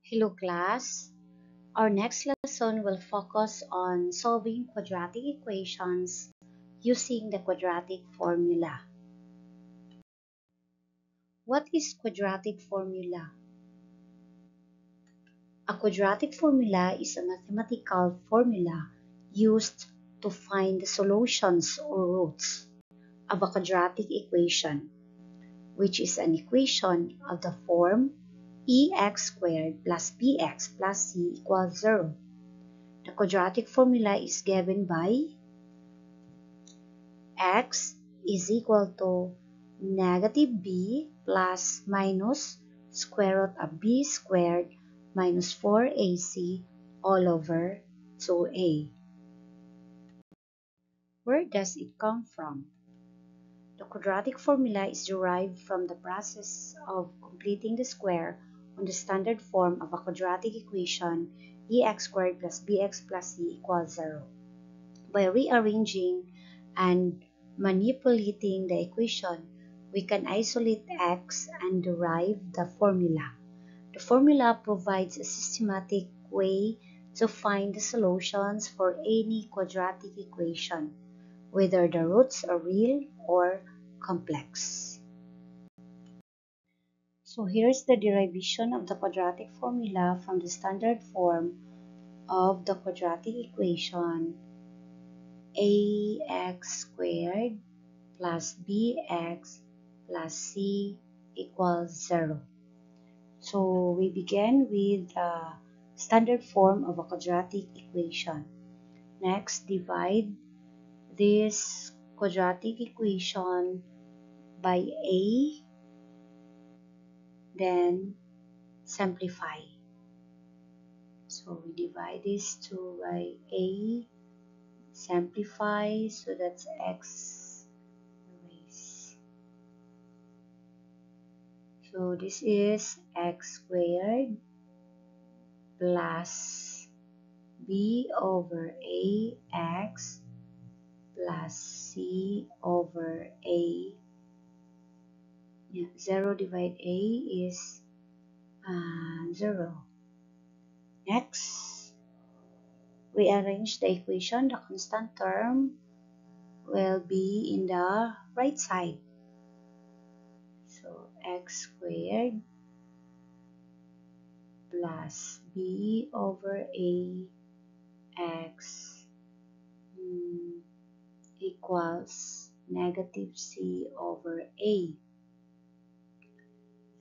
Hello class. Our next lesson will focus on solving quadratic equations using the quadratic formula. What is quadratic formula? A quadratic formula is a mathematical formula used to find the solutions or roots of a quadratic equation, which is an equation of the form ex squared plus bx plus c equals 0. The quadratic formula is given by x is equal to negative b plus minus square root of b squared minus 4ac all over 2a. Where does it come from? The quadratic formula is derived from the process of completing the square on the standard form of a quadratic equation ex squared plus bx plus c equals 0. By rearranging and manipulating the equation, we can isolate x and derive the formula. The formula provides a systematic way to find the solutions for any quadratic equation, whether the roots are real or complex. So here's the derivation of the quadratic formula from the standard form of the quadratic equation ax squared plus bx plus c equals 0. So we begin with the standard form of a quadratic equation. Next, divide this quadratic equation by a, then simplify. So we divide this 2 by a, simplify, so that's x raised. So this is x squared plus b over ax plus c over a. 0 divide a is 0. Next, rearrange the equation. The constant term will be in the right side. So x squared plus b over a x equals negative c over a.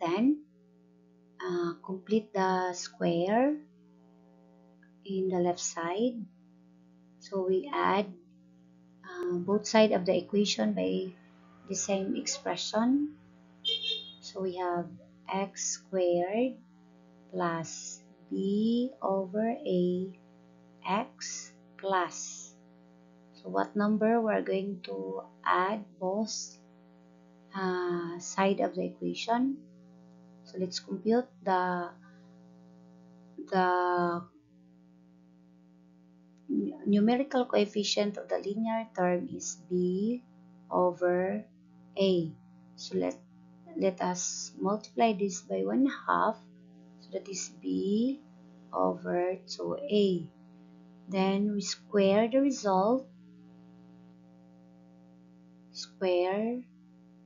Then complete the square in the left side. So we add both sides of the equation by the same expression. So we have x squared plus b over a x plus. So what number we're going to add both side of the equation? So let's compute the numerical coefficient of the linear term is b over a. So let us multiply this by 1/2. So that is b over 2a. Then we square the result. Square.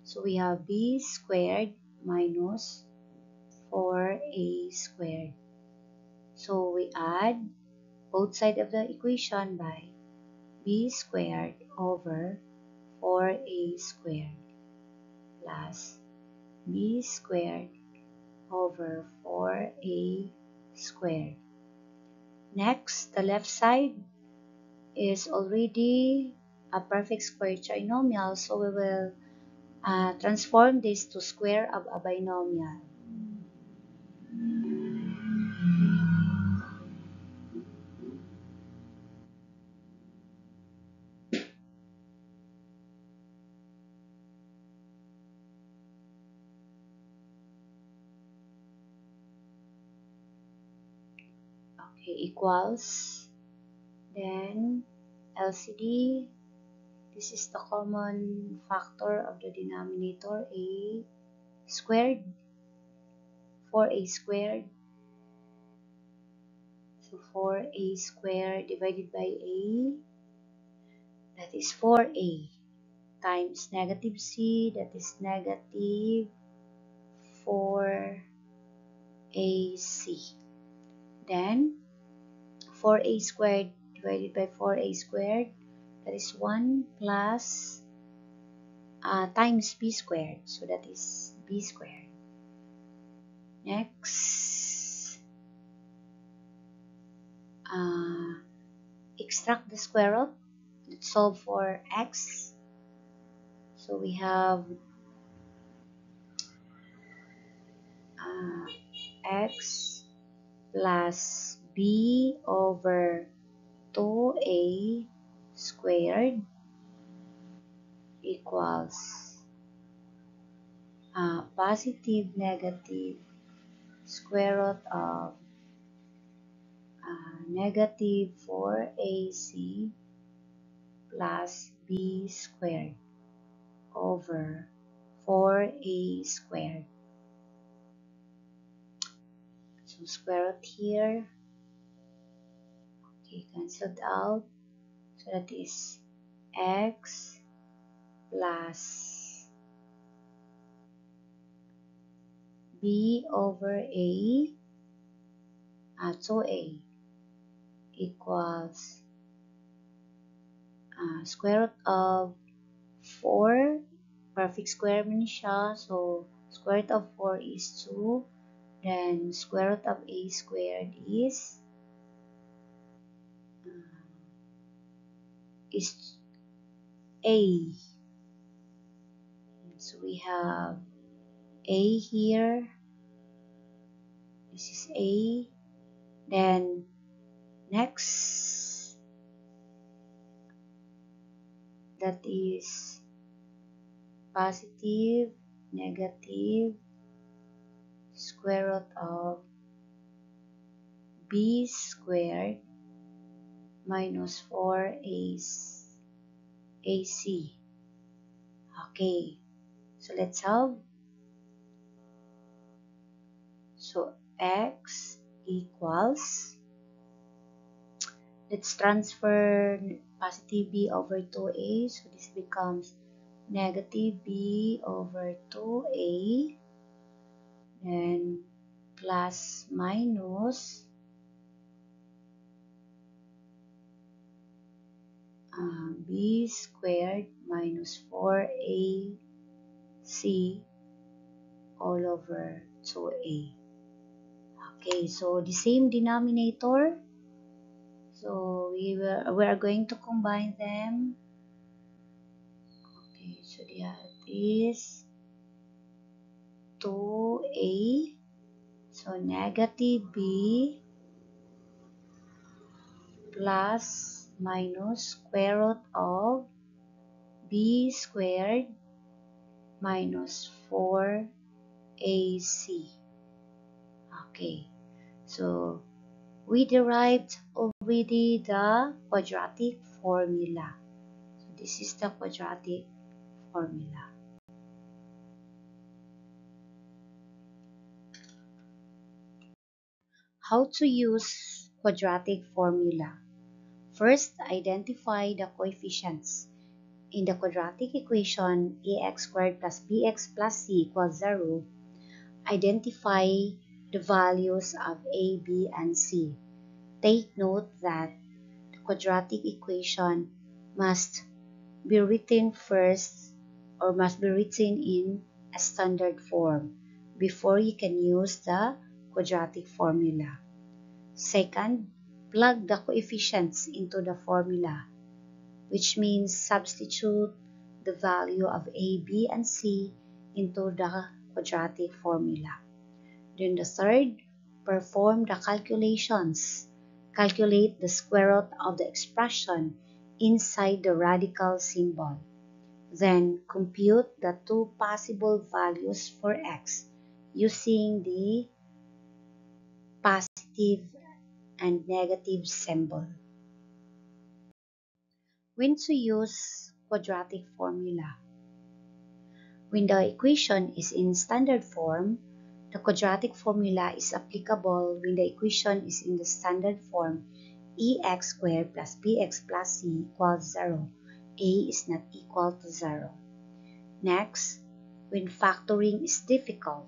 So we have b squared minus 4a squared. So we add both sides of the equation by b squared over 4a squared plus b squared over 4a squared. Next, the left side is already a perfect square trinomial, so we will transform this to square of a binomial. Okay, equals. Then LCD, this is the common factor of the denominator, a squared, 4a squared So 4a squared divided by a, that is 4a, times negative c, that is negative 4ac. Then 4a squared divided by 4a squared, that is 1 plus times b squared, so that is b squared. Next, extract the square root. Let's solve for x. So we have x plus b over 2a squared equals positive negative square root of negative 4ac plus b squared over 4a squared. So square root here, okay, cancelled out. So that is x plus b over a, 2a equals square root of 4, perfect square man siya, so square root of 4 is 2, then square root of a squared is a. So we have a here, this is a, then next, that is positive negative square root of b squared minus 4ac. Okay, so let's solve. So x equals, let's transfer positive b over 2a, so this becomes negative b over 2a, then plus minus b squared minus 4ac all over 2a. Okay, so the same denominator, so we are going to combine them. Okay, so that is 2a, so negative b plus minus square root of b squared minus 4ac. Okay, so we derived already the quadratic formula. So this is the quadratic formula. How to use quadratic formula? First, identify the coefficients. In the quadratic equation ax squared plus bx plus c equals 0, identify the values of a, b, and c. Take note that the quadratic equation must be written first, or must be written in a standard form before you can use the quadratic formula. Second, plug the coefficients into the formula, which means substitute the value of a, b, and c into the quadratic formula. Then the third, perform the calculations. Calculate the square root of the expression inside the radical symbol. Then compute the two possible values for x using the positive and negative symbol. When to use quadratic formula? When the equation is in standard form, The quadratic formula is applicable when the equation is in the standard form ax squared plus bx plus c equals 0. A is not equal to 0. Next, when factoring is difficult.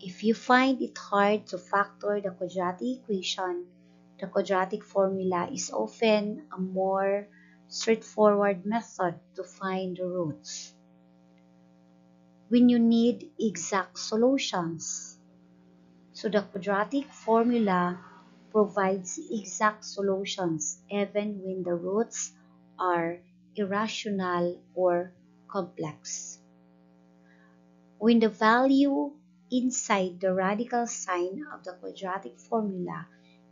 If you find it hard to factor the quadratic equation, the quadratic formula is often a more straightforward method to find the roots. When you need exact solutions, so the quadratic formula provides exact solutions even when the roots are irrational or complex. When the value inside the radical sign of the quadratic formula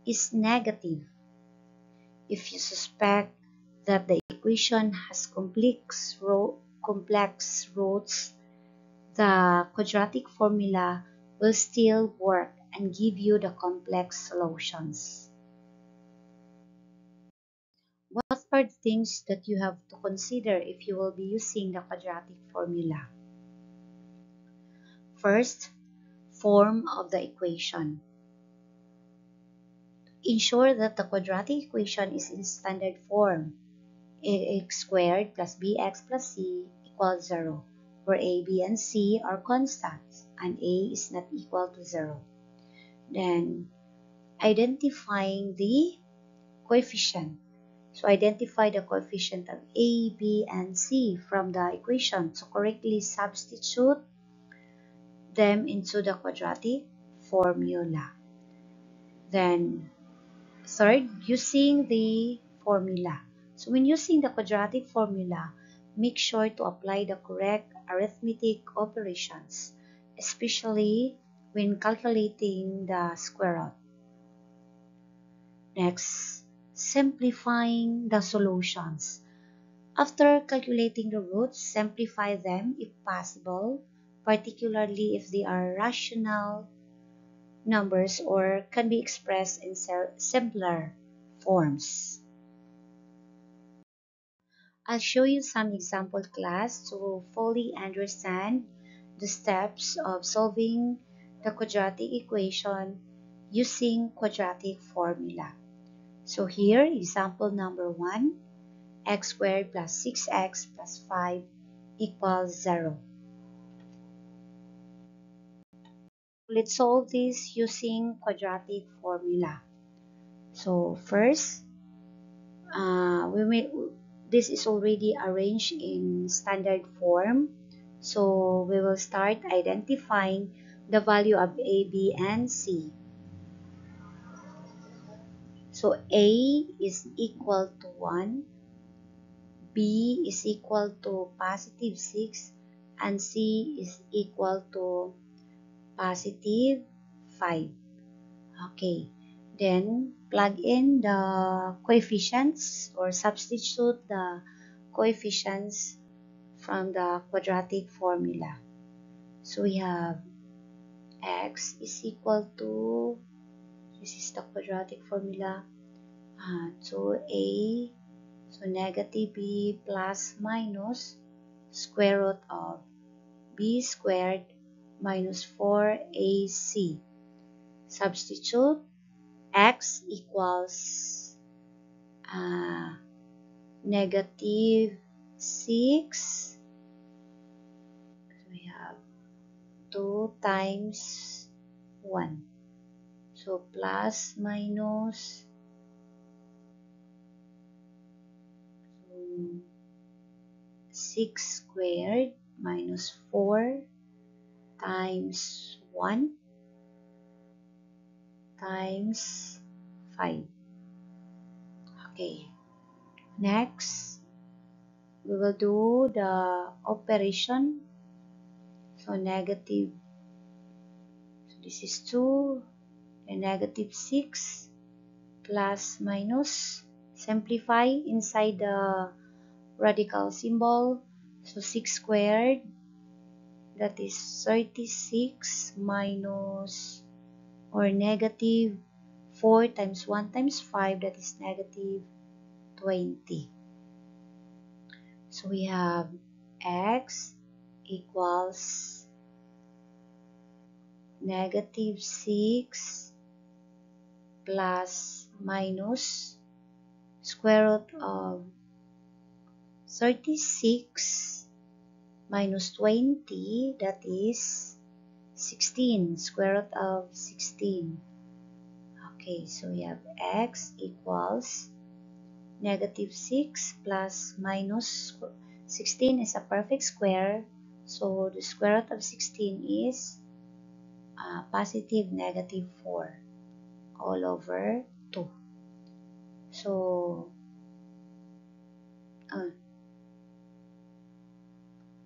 is negative, if you suspect that the equation has complex roots, the quadratic formula will still work and give you the complex solutions. What are the things that you have to consider if you will be using the quadratic formula? First, form of the equation. Ensure that the quadratic equation is in standard form. Ax squared plus bx plus c equals 0, where a, b, and c are constants and a is not equal to 0. Then, identifying the coefficient. So, identify the coefficient of a, b, and c from the equation to correctly substitute them into the quadratic formula. Then, third, using the formula. So when using the quadratic formula, make sure to apply the correct arithmetic operations, especially when calculating the square root. Next, simplifying the solutions. After calculating the roots, simplify them if possible, particularly if they are rational numbers or can be expressed in simpler forms. I'll show you some example class to fully understand the steps of solving the quadratic equation using quadratic formula. So here, example number 1, x squared plus 6x plus 5 equals 0. Let's solve this using quadratic formula. So first, this is already arranged in standard form. So we will start identifying the value of a, b, and c. So a is equal to 1, b is equal to positive 6, and c is equal to positive 5. Okay, then plug in the coefficients or substitute the coefficients from the quadratic formula. So we have x is equal to, this is the quadratic formula, 2a, so negative b plus minus square root of b squared minus 4ac. Substitute x equals negative 6. So we have 2 times 1. So plus minus 6 squared minus 4 times 1 times 5. Okay, next we will do the operation. So negative, so this is 2 and negative 6 plus minus, simplify inside the radical symbol. So 6 squared, that is 36 minus or negative 4 times 1 times 5, that is negative 20. So we have x equals negative 6 plus minus square root of 36 minus 20, that is 16, square root of 16. Okay, so we have x equals negative 6 plus minus 16 is a perfect square, so the square root of 16 is positive negative 4 all over 2. So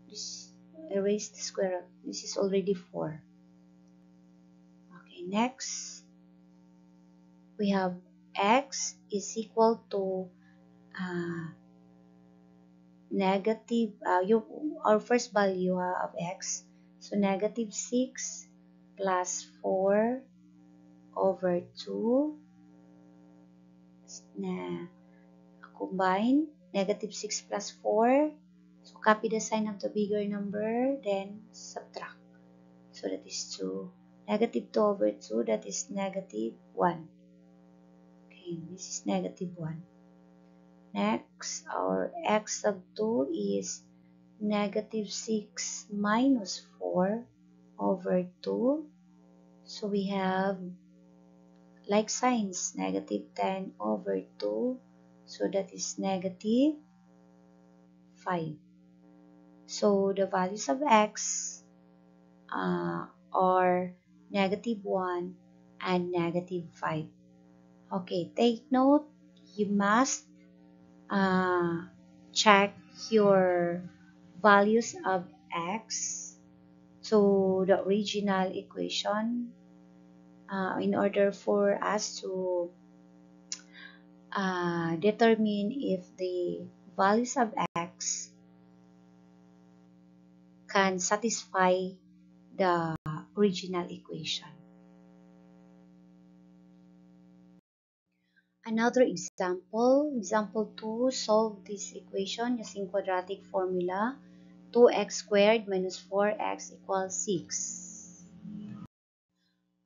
this erase the square root. This is already 4. Okay, next we have x is equal to negative our first value of x, so negative 6 plus 4 over 2 na combine negative 6 plus 4, so copy the sign of the bigger number, then subtract, so that is 2. Negative 2 over 2, that is negative 1. Okay, this is negative 1. Next, our x sub 2 is negative 6 minus 4 over 2. So we have like signs, negative 10 over 2. So that is negative 5. So the values of x are negative 1 and negative 5. Okay, take note, you must check your values of x to the original equation in order for us to determine if the values of x can satisfy the original equation. Another example, example 2, solve this equation using quadratic formula. 2x squared minus 4x equals 6.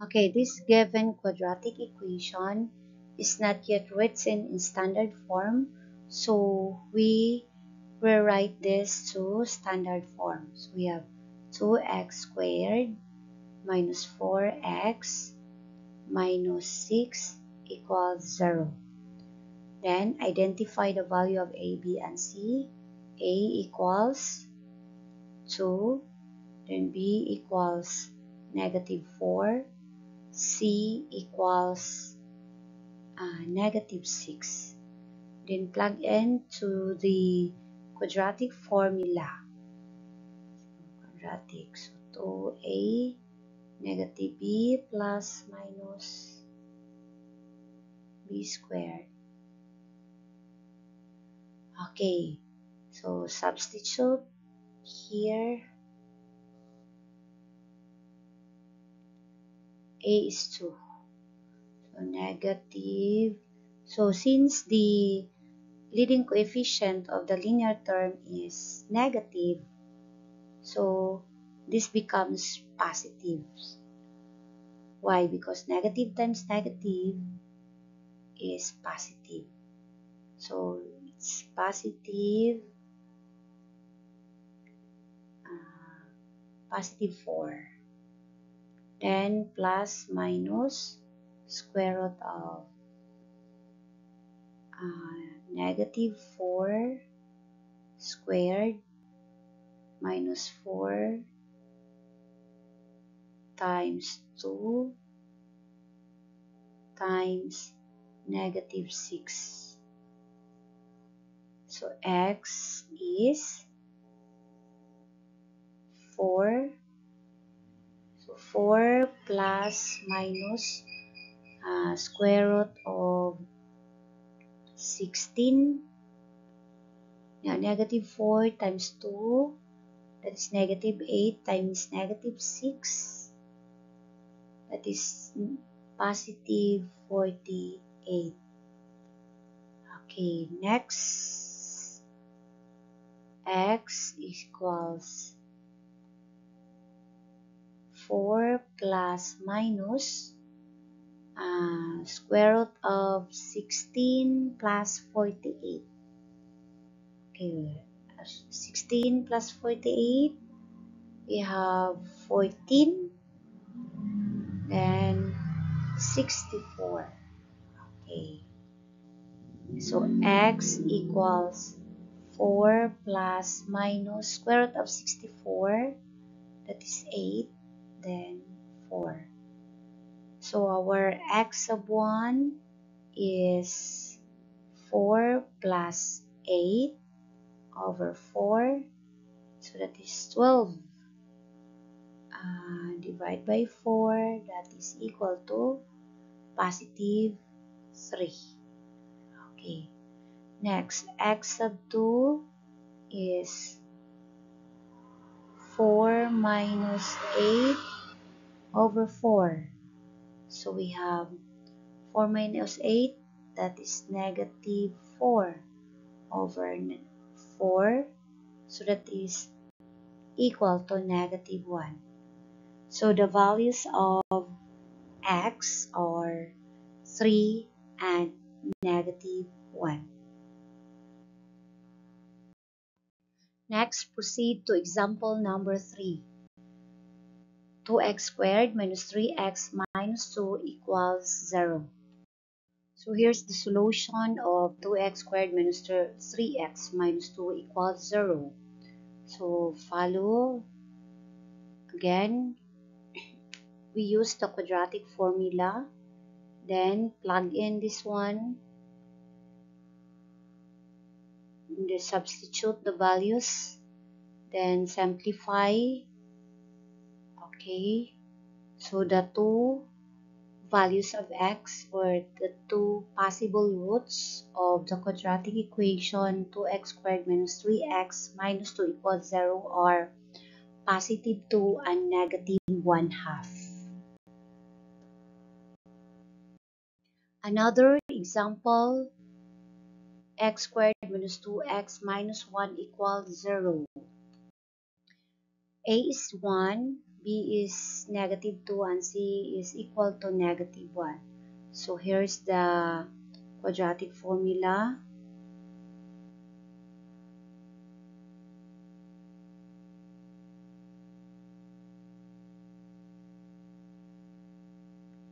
Okay, this given quadratic equation is not yet written in standard form, so we rewrite this to standard form. So we have 2x squared minus 4x minus 6 equals 0. Then identify the value of a, b, and c. A equals 2, then b equals negative 4, c equals negative 6. Then plug in to the quadratic formula. Quadratic, so 2a negative b plus minus b squared. Okay, so substitute here. A is 2. So negative. So since the leading coefficient of the linear term is negative, so this becomes positive. Why? Because negative times negative is positive. So it's positive, positive 4. Then plus minus square root of negative 4 squared minus 4 times 2 times negative 6. So x is 4. So 4 plus minus square root of 16. Now, negative 4 times 2, that is negative 8 times negative 6. That is positive 48. Okay, next, x equals 4 plus minus square root of 16 plus 48. Okay, 16 plus 48, we have 14, then 64. Okay, so x equals 4 plus minus square root of 64, that is 8, then 4. So our x sub 1 is 4 plus 8 over 4, so that is 12. Divide by 4, that is equal to positive 3. Okay, next, x sub 2 is 4 minus 8 over 4. So we have 4 minus 8, that is negative 4 over 4. So that is equal to negative 1. So the values of x are 3 and negative 1. Next, proceed to example number 3. 2x squared minus 3x minus 2 equals 0. So here's the solution of 2x squared minus 3x minus 2 equals 0. So follow again. We use the quadratic formula. Then plug in this one. Then substitute the values. Then simplify. Okay. So the two values of x, or the two possible roots of the quadratic equation 2x squared minus 3x minus 2 equals 0 are positive 2 and negative 1/2. Another example, x squared minus 2x minus 1 equals 0. A is 1, B is negative 2, and C is equal to negative 1. So here's the quadratic formula.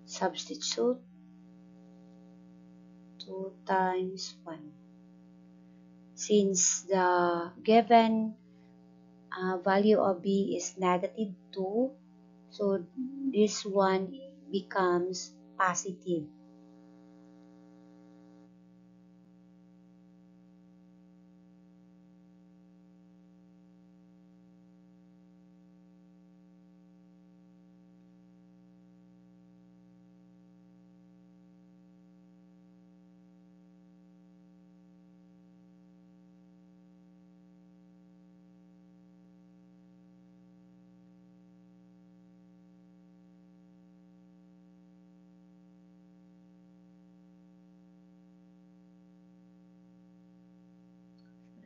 Substitute 2 times 1. Since the given value of B is negative 2, so this one becomes positive.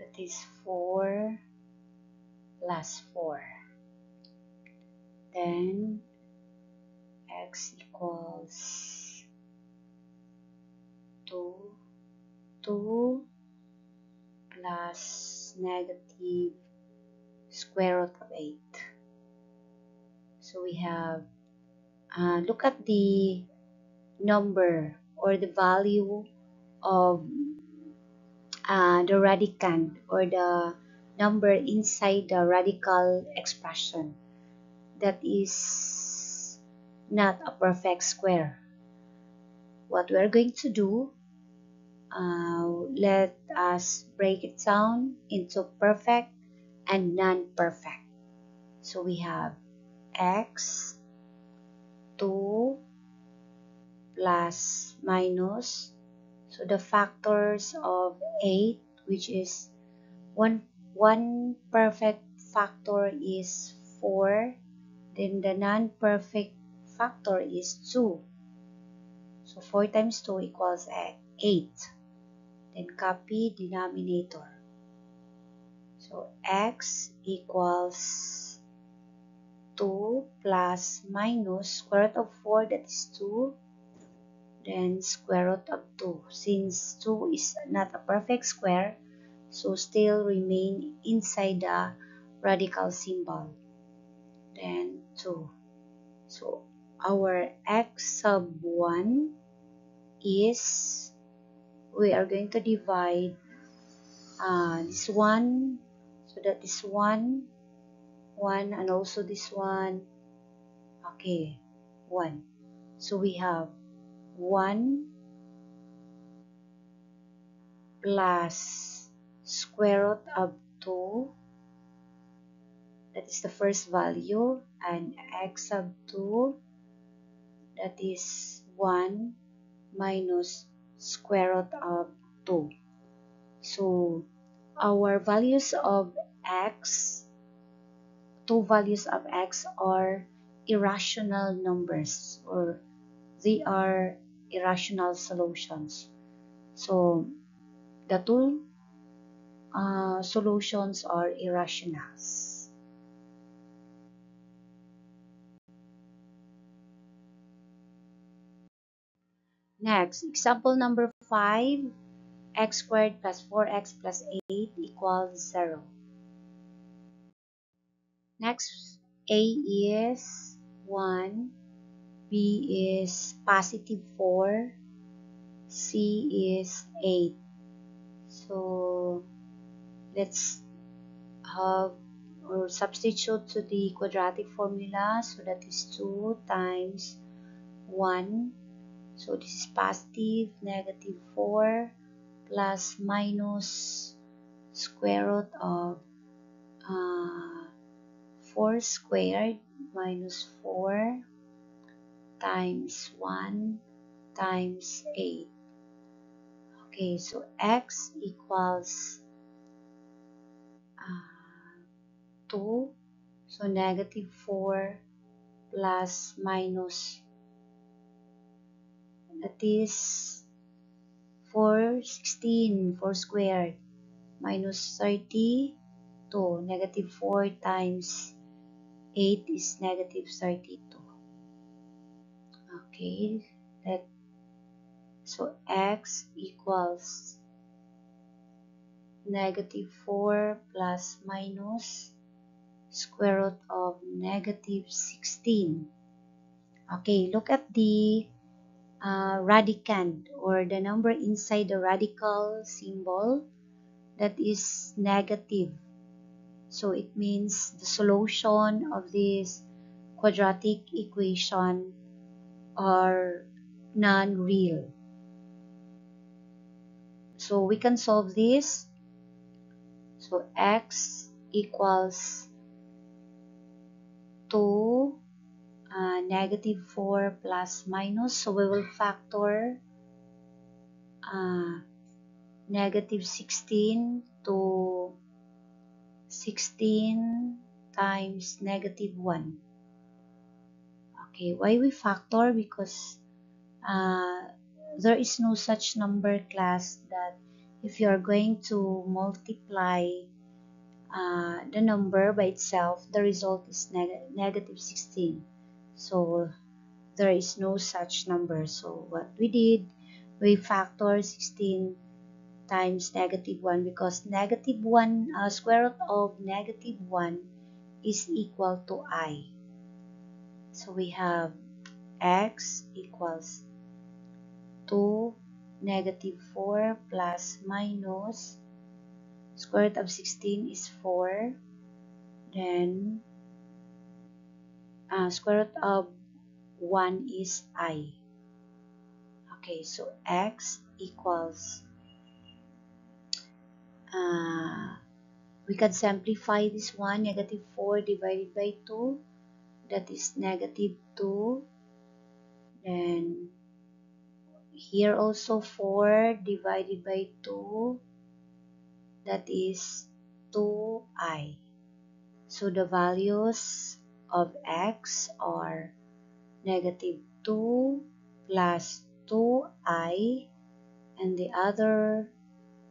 That is 4 plus 4. Then x equals 2 plus negative square root of 8. So we have, look at the number or the value of the radicand, or the number inside the radical expression. That is not a perfect square. What we are going to do, let us break it down into perfect and non-perfect. So we have x 2 plus minus, so the factors of 8, which is one perfect factor is 4, then the non-perfect factor is 2. So 4 times 2 equals 8. Then copy denominator. So x equals 2 plus minus square root of 4, that is 2, then square root of 2. Since 2 is not a perfect square, so still remain inside the radical symbol. Then 2. So our x sub 1 is, we are going to divide this one, so that is 1, 1, and also this one, okay, 1. So we have 1 plus square root of 2, that is the first value, and x sub 2, that is 1 minus square root of 2. So our values of x, two values of x are irrational numbers, or they are irrational solutions. So the two solutions are irrationals. Next, example number 5, x squared plus 4x plus 8 equals 0. Next, a is 1, b is positive 4, c is 8. So let's have or substitute to the quadratic formula. So that is 2 times 1. So this is positive negative 4 plus minus square root of 4 squared minus 4 times 1 times 8. Okay, so x equals 2. So negative 4 plus minus, that is 4 squared minus 32. Negative 4 times 8 is negative 32. Okay, so x equals negative 4 plus minus square root of negative 16. Okay, look at the radicand, or the number inside the radical symbol, that is negative. So it means the solution of this quadratic equation are non-real. So we can solve this. So x equals 2 negative 4 plus minus. So we will factor negative 16 to 16 times negative 1. Okay, why we factor? Because there is no such number class that if you are going to multiply the number by itself, the result is negative 16. So there is no such number. So what we did, we factor 16 times negative 1, because negative 1, square root of negative 1 is equal to I. So we have x equals 2 negative 4 plus minus square root of 16 is 4, then square root of 1 is I. Okay, so x equals, we can simplify this one, negative 4 divided by 2, that is negative 2. Then here also 4 divided by 2, that is 2i. So the values of x are negative 2 plus 2i, and the other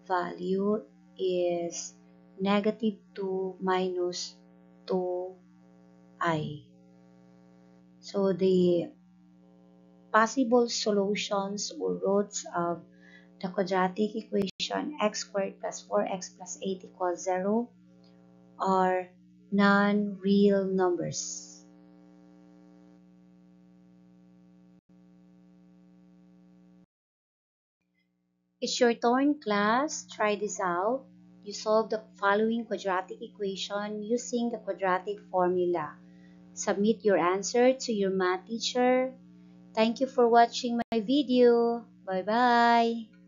value is negative 2 minus 2i. So the possible solutions or roots of the quadratic equation x squared plus 4x plus 8 equals 0 are non-real numbers. It's your turn, class. Try this out. You solve the following quadratic equation using the quadratic formula. Submit your answer to your math teacher. Thank you for watching my video. Bye-bye.